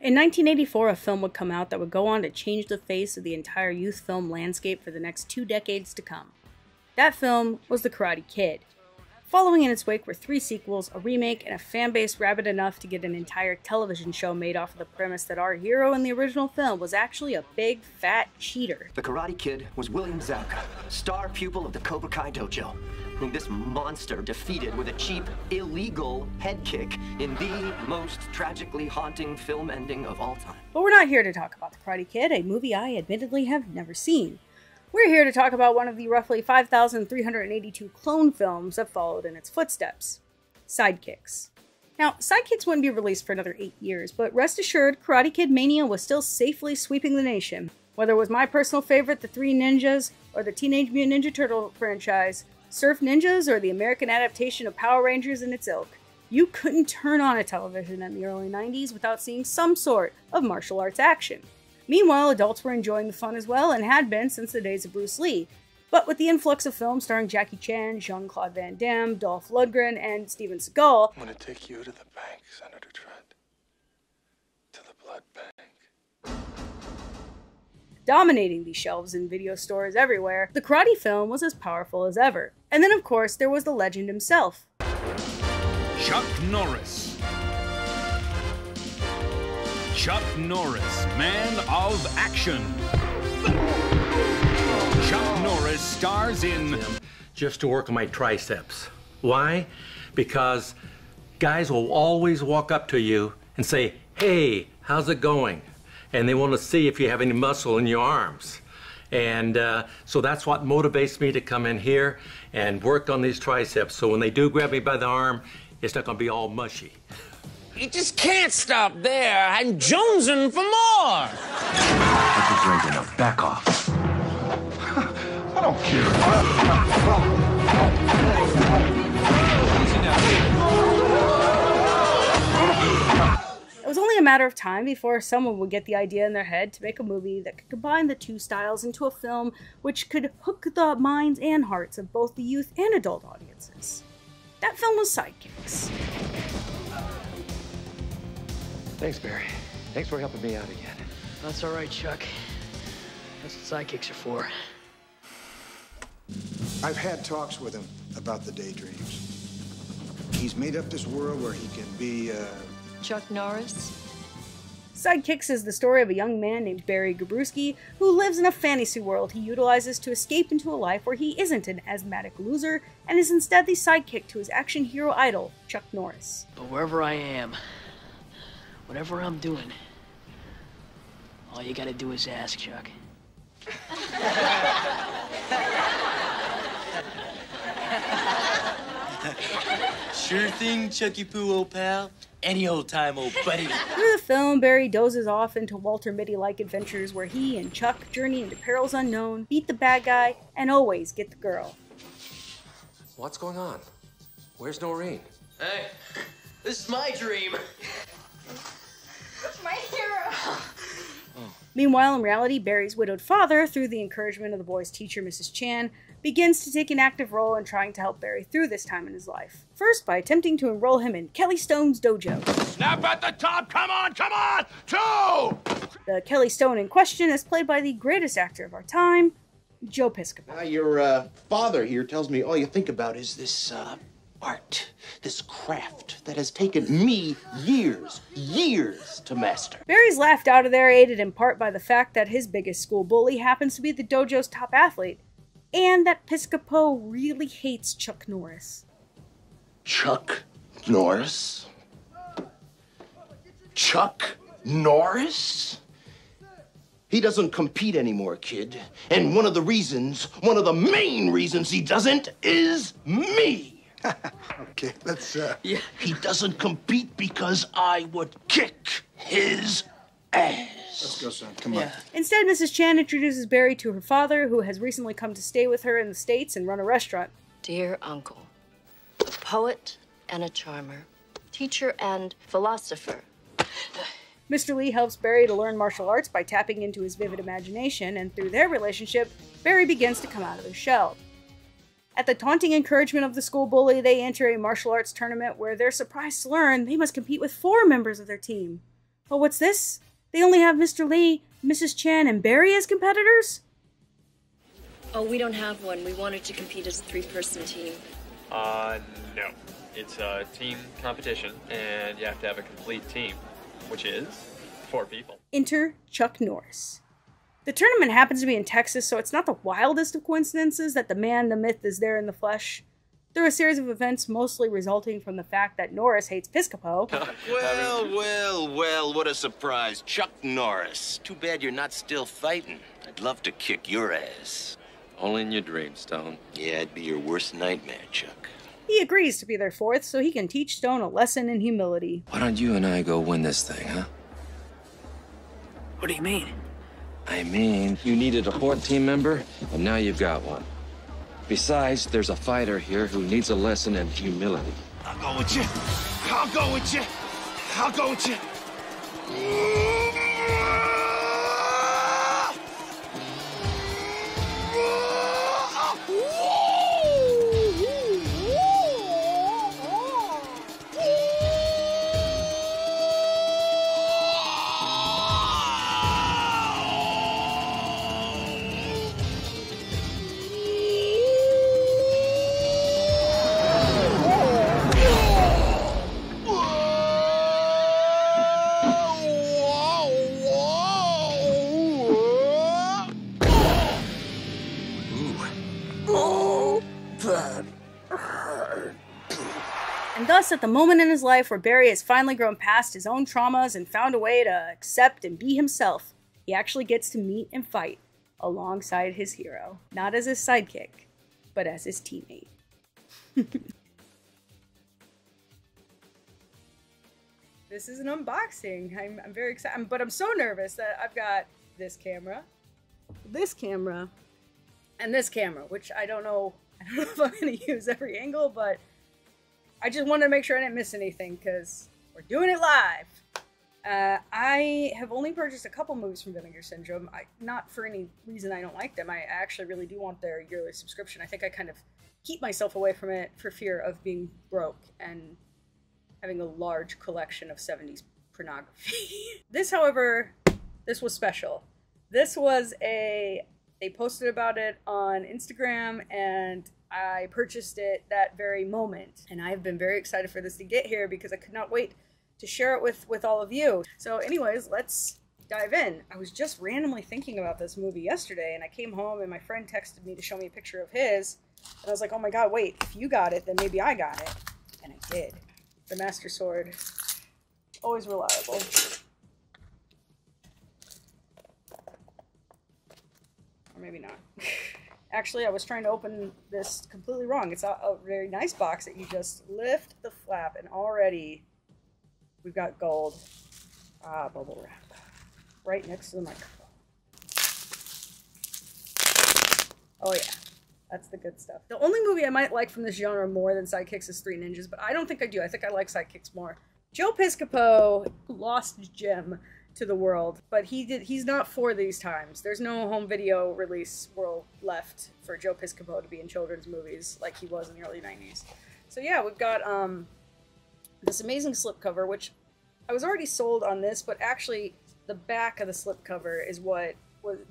In 1984, a film would come out that would go on to change the face of the entire youth film landscape for the next 2 decades to come. That film was The Karate Kid. Following in its wake were 3 sequels, a remake, and a fanbase rabid enough to get an entire television show made off of the premise that our hero in the original film was actually a big, fat cheater. The Karate Kid was William Zabka, star pupil of the Cobra Kai dojo, whom this monster defeated with a cheap, illegal head kick in the most tragically haunting film ending of all time. But we're not here to talk about The Karate Kid, a movie I admittedly have never seen. We're here to talk about one of the roughly 5,382 clone films that followed in its footsteps, Sidekicks. Now, Sidekicks wouldn't be released for another 8 years, but rest assured, Karate Kid mania was still safely sweeping the nation. Whether it was my personal favorite, The Three Ninjas, or the Teenage Mutant Ninja Turtle franchise, Surf Ninjas, or the American adaptation of Power Rangers and its ilk, you couldn't turn on a television in the early 90s without seeing some sort of martial arts action. Meanwhile, adults were enjoying the fun as well, and had been since the days of Bruce Lee. But with the influx of films starring Jackie Chan, Jean-Claude Van Damme, Dolph Lundgren, and Steven Seagal, I'm gonna take you to the bank, Senator Trent. To the blood bank. dominating these shelves in video stores everywhere, the karate film was as powerful as ever. And then of course, there was the legend himself. Chuck Norris. Chuck Norris, man of action. Chuck Norris stars in... Just to work on my triceps. Why? Because guys will always walk up to you and say, hey, how's it going? And they want to see if you have any muscle in your arms. And so that's what motivates me to come in here and work on these triceps. So when they do grab me by the arm, it's not going to be all mushy. You just can't stop there. I'm jonesing for more. That's a drink enough. Back off. I don't care. It was only a matter of time before someone would get the idea in their head to make a movie that could combine the two styles into a film which could hook the minds and hearts of both the youth and adult audiences. That film was Sidekicks. Thanks, Barry. Thanks for helping me out again. That's all right, Chuck. That's what sidekicks are for. I've had talks with him about the daydreams. He's made up this world where he can be, Chuck Norris? Sidekicks is the story of a young man named Barry Gabrewski who lives in a fantasy world he utilizes to escape into a life where he isn't an asthmatic loser and is instead the sidekick to his action hero idol, Chuck Norris. But wherever I am, whatever I'm doing, all you gotta do is ask, Chuck. Sure thing, Chucky Poo, old pal. Any old time, old buddy. Through the film, Barry dozes off into Walter Mitty-like adventures where he and Chuck journey into perils unknown, beat the bad guy, and always get the girl. What's going on? Where's Noreen? Hey, this is my dream. My hero! Meanwhile, in reality, Barry's widowed father, through the encouragement of the boy's teacher, Mrs. Chan, begins to take an active role in trying to help Barry through this time in his life. First, by attempting to enroll him in Kelly Stone's dojo. Snap at the top! Come on! Come on! 2! The Kelly Stone in question is played by the greatest actor of our time, Joe Piscopo. Now, your father here tells me all you think about is this art, this craft that has taken me years to master. Barry's laughed out of there, aided in part by the fact that his biggest school bully happens to be the dojo's top athlete, and that Piscopo really hates Chuck Norris. Chuck Norris? Chuck Norris? He doesn't compete anymore, kid. And one of the main reasons he doesn't is me. okay, let's, Yeah. He doesn't compete because I would kick his ass. Let's go, son. Come on. Instead, Mrs. Chan introduces Barry to her father, who has recently come to stay with her in the States and run a restaurant. Dear uncle, a poet and a charmer, teacher and philosopher. Mr. Lee helps Barry to learn martial arts by tapping into his vivid imagination, and through their relationship, Barry begins to come out of his shell. At the taunting encouragement of the school bully, they enter a martial arts tournament where they're surprised to learn they must compete with 4 members of their team. Oh, what's this? They only have Mr. Lee, Mrs. Chan, and Barry as competitors? Oh, we don't have one. We wanted to compete as a 3-person team. No. It's a team competition, and you have to have a complete team, which is 4 people. Enter Chuck Norris. The tournament happens to be in Texas, so it's not the wildest of coincidences that the man, the myth, is there in the flesh. Through a series of events mostly resulting from the fact that Norris hates Piscopo. Well, what a surprise. Chuck Norris. Too bad you're not still fighting. I'd love to kick your ass. Only in your dreams, Stone. Yeah, it'd be your worst nightmare, Chuck. He agrees to be their 4th so he can teach Stone a lesson in humility. Why don't you and I go win this thing, huh? What do you mean? I mean, you needed a 4th team member, and now you've got one. Besides, there's a fighter here who needs a lesson in humility. I'll go with you. I'll go with you. I'll go with you. And thus, at the moment in his life where Barry has finally grown past his own traumas and found a way to accept and be himself, he actually gets to meet and fight alongside his hero. Not as his sidekick, but as his teammate. This is an unboxing. I'm very excited, but I'm so nervous that I've got this camera, and this camera, which I don't know if I'm going to use every angle, but I just wanted to make sure I didn't miss anything because we're doing it live. I have only purchased a couple movies from Vinegar Syndrome. Not for any reason I don't like them. I actually really do want their yearly subscription. I think I kind of keep myself away from it for fear of being broke and having a large collection of 70s pornography. This, however, this was special. This was they posted about it on Instagram, and I purchased it that very moment. And I've been very excited for this to get here because I could not wait to share it with all of you. So anyways, let's dive in. I was just randomly thinking about this movie yesterday, and I came home and my friend texted me to show me a picture of his. And I was like, oh my god, wait, if you got it, then maybe I got it. And I did. The Master Sword. Always reliable. Or maybe not. Actually, I was trying to open this completely wrong. It's a very nice box that you just lift the flap, and already we've got gold. Bubble wrap. Right next to the microphone. Oh yeah, that's the good stuff. The only movie I might like from this genre more than Sidekicks is Three Ninjas, but I don't think I do. I think I like Sidekicks more. Joe Piscopo lost gem to the world, but he's not for these times. There's no home video release world left for Joe Piscopo to be in children's movies like he was in the early 90s. So yeah, we've got this amazing slipcover, which I was already sold on this, but actually the back of the slipcover is what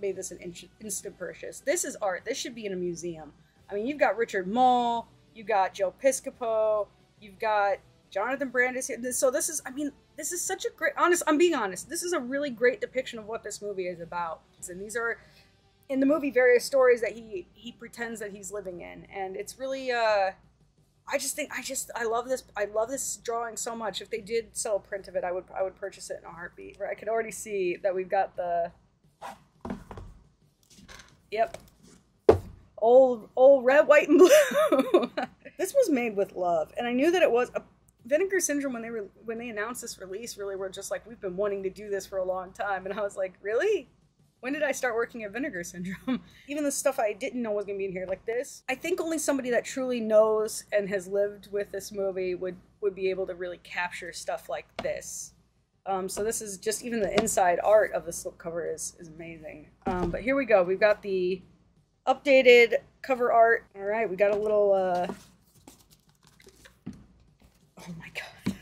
made this an instant purchase. This is art. This should be in a museum. I mean, you've got Richard Mole, you've got Joe Piscopo, you've got Jonathan Brandis here. So this is, I mean, this is such a great, I'm being honest, this is a really great depiction of what this movie is about. And these are, in the movie, various stories that he pretends that he's living in. And it's really, I love this drawing so much. If they did sell a print of it, I would purchase it in a heartbeat. I could already see that we've got the, yep, old red, white, and blue. This was made with love, and I knew that it was a Vinegar Syndrome when they announced this release. Really, were just like, we've been wanting to do this for a long time, and I was like, really? When did I start working at Vinegar Syndrome? Even the stuff I didn't know was gonna be in here, like this. I think only somebody that truly knows and has lived with this movie would be able to really capture stuff like this. So this is just, even the inside art of the slipcover is amazing. But here we go. We've got the updated cover art. All right, we got a little, oh my god.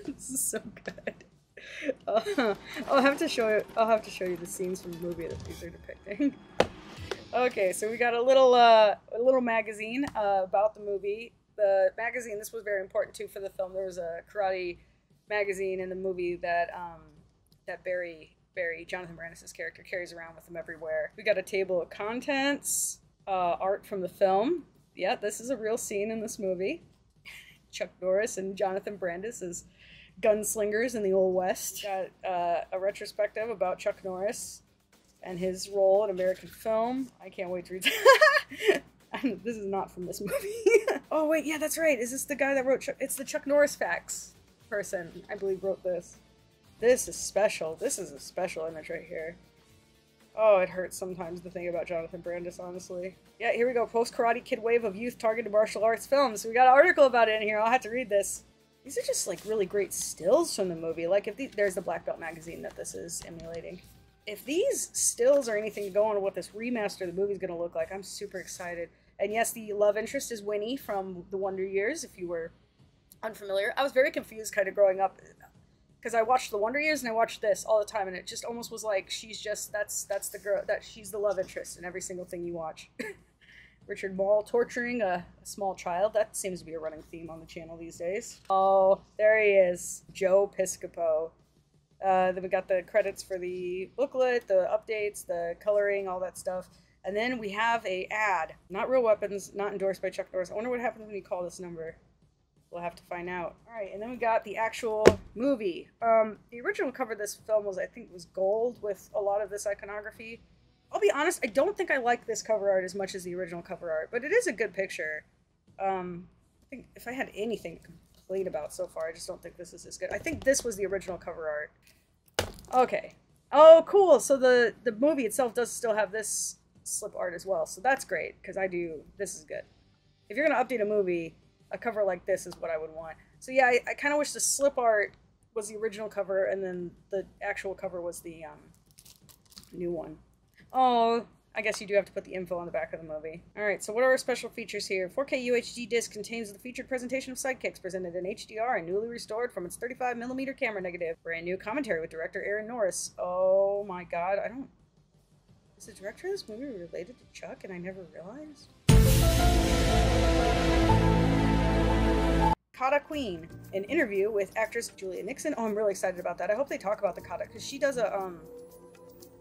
This is so good. I'll have to show you the scenes from the movie that these are depicting. Okay, so we got a little magazine about the movie. The magazine, this was very important too for the film. There was a karate magazine in the movie that that Barry, Jonathan Brandis' character, carries around with him everywhere. We got a table of contents, art from the film. Yeah, this is a real scene in this movie. Chuck Norris and Jonathan Brandis as gunslingers in the Old West. Got a retrospective about Chuck Norris and his role in American film. I can't wait to read this is not from this movie. Oh wait, yeah, that's right. Is this the guy that wrote it's the Chuck Norris Facts person, I believe, wrote this. This is special. This is a special image right here. Oh, it hurts sometimes to think about Jonathan Brandis, honestly. Yeah, here we go. Post-Karate Kid wave of youth targeted martial arts films. We got an article about it in here. I'll have to read this. These are just like really great stills from the movie. Like if there's the Black Belt magazine that this is emulating. If these stills are anything to go on with what this remaster of the movie is going to look like, I'm super excited. And yes, the love interest is Winnie from The Wonder Years, if you were unfamiliar. I was very confused kind of growing up, because I watched The Wonder Years and I watched this all the time, and it just almost was like she's just, that's the girl, that she's the love interest in every single thing you watch. Richard Mall torturing a small child. That seems to be a running theme on the channel these days. Oh, there he is. Joe Piscopo. Then we got the credits for the booklet, the updates, the coloring, all that stuff. And then we have a ad. Not Real Weapons, not endorsed by Chuck Norris. I wonder what happens when you call this number. We'll have to find out. Alright, and then we got the actual movie. The original cover of this film was, I think, was gold with a lot of this iconography. I'll be honest, I don't think I like this cover art as much as the original cover art, but it is a good picture. I think if I had anything to complain about so far, I just don't think this is as good. I think this was the original cover art. Okay. Oh, cool. So the movie itself does still have this slip art as well, so that's great, because this is good. If you're going to update a movie, a cover like this is what I would want. So yeah, I kind of wish the slip art was the original cover, and then the actual cover was the new one. Oh, I guess you do have to put the info on the back of the movie. Alright, so what are our special features here? 4K UHD disc contains the featured presentation of Sidekicks, presented in HDR and newly restored from its 35mm camera negative. Brand new commentary with director Aaron Norris. Oh my god, is the director of this movie related to Chuck and I never realized? Kata Queen, an interview with actress Julia Nixon. Oh, I'm really excited about that. I hope they talk about the kata, because she does a,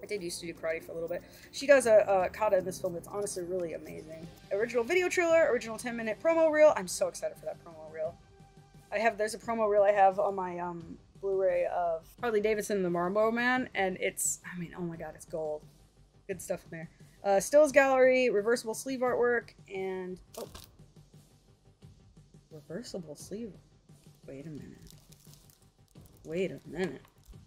I did used to do karate for a little bit. She does a kata in this film that's honestly really amazing. Original video trailer, original 10-minute promo reel. I'm so excited for that promo reel. There's a promo reel I have on my Blu-ray of Harley Davidson and the Marlboro Man, and it's, I mean, oh my god, it's gold. Good stuff in there. Stills gallery, reversible sleeve artwork, and, oh. Reversible sleeve. Wait a minute. Wait a minute.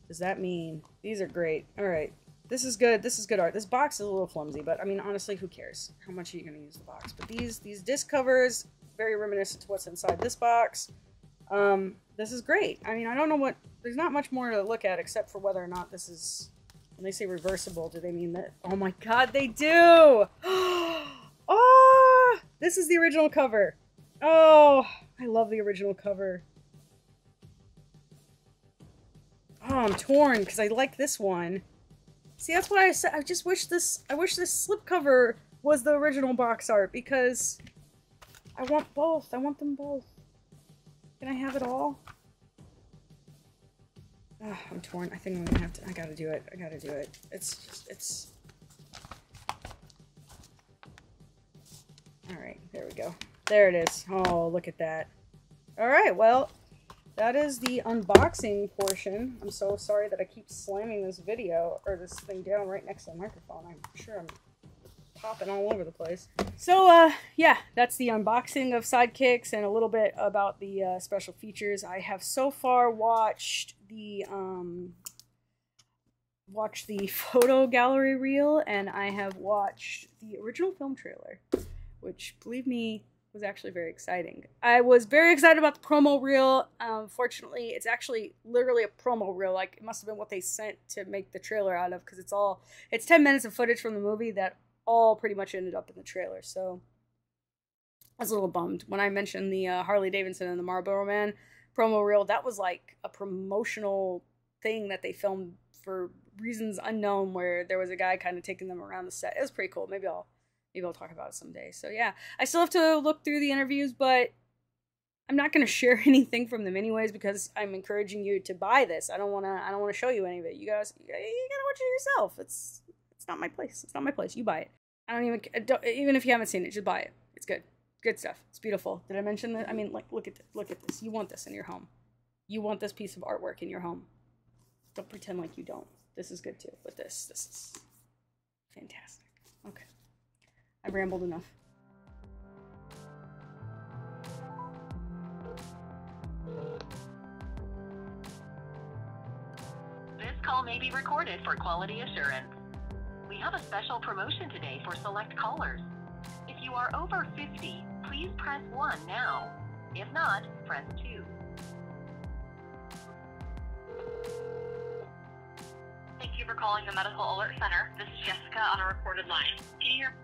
Does that mean these are great? All right. This is good. This is good art. This box is a little flimsy, but I mean, honestly, who cares? How much are you going to use the box? But these disc covers, very reminiscent to what's inside this box. This is great. I mean, I don't know what, there's not much more to look at except for whether or not this is, when they say reversible, do they mean that? Oh my god, they do! Oh, this is the original cover. Oh, I love the original cover. Oh, I'm torn because I like this one. See, that's why I said I just wish this. I wish this slipcover was the original box art, because I want both. I want them both. Can I have it all? Oh, I'm torn. I think I'm gonna have to. I gotta do it. I gotta do it. It's. All right, there we go. There it is. Oh, look at that. Alright, well, that is the unboxing portion. I'm so sorry that I keep slamming this video, or this thing down right next to the microphone. I'm sure I'm popping all over the place. So, yeah, that's the unboxing of Sidekicks and a little bit about the special features. I have so far watched the photo gallery reel, and I have watched the original film trailer, which, believe me, was actually very exciting. I was very excited about the promo reel. Fortunately, it's actually literally a promo reel. Like, it must have been what they sent to make the trailer out of, because it's 10 minutes of footage from the movie that all pretty much ended up in the trailer. So I was a little bummed when I mentioned the Harley Davidson and the Marlboro Man promo reel. That was like a promotional thing that they filmed for reasons unknown, where there was a guy kind of taking them around the set. It was pretty cool. Maybe I'll talk about it someday. So yeah, I still have to look through the interviews, but I'm not going to share anything from them anyways, because I'm encouraging you to buy this. I don't want to show you any of it. You guys, you gotta watch it yourself. It's not my place. It's not my place. You buy it. Even if you haven't seen it, just buy it. It's good. Good stuff. It's beautiful. Did I mention that? I mean, like, look at this. Look at this. You want this in your home. You want this piece of artwork in your home. Don't pretend like you don't. This is good too. But this is fantastic. Okay. I've rambled enough. This call may be recorded for quality assurance. We have a special promotion today for select callers. If you are over 50, please press 1 now. If not, press 2. Thank you for calling the Medical Alert Center. This is Jessica on a recorded line. Can you hear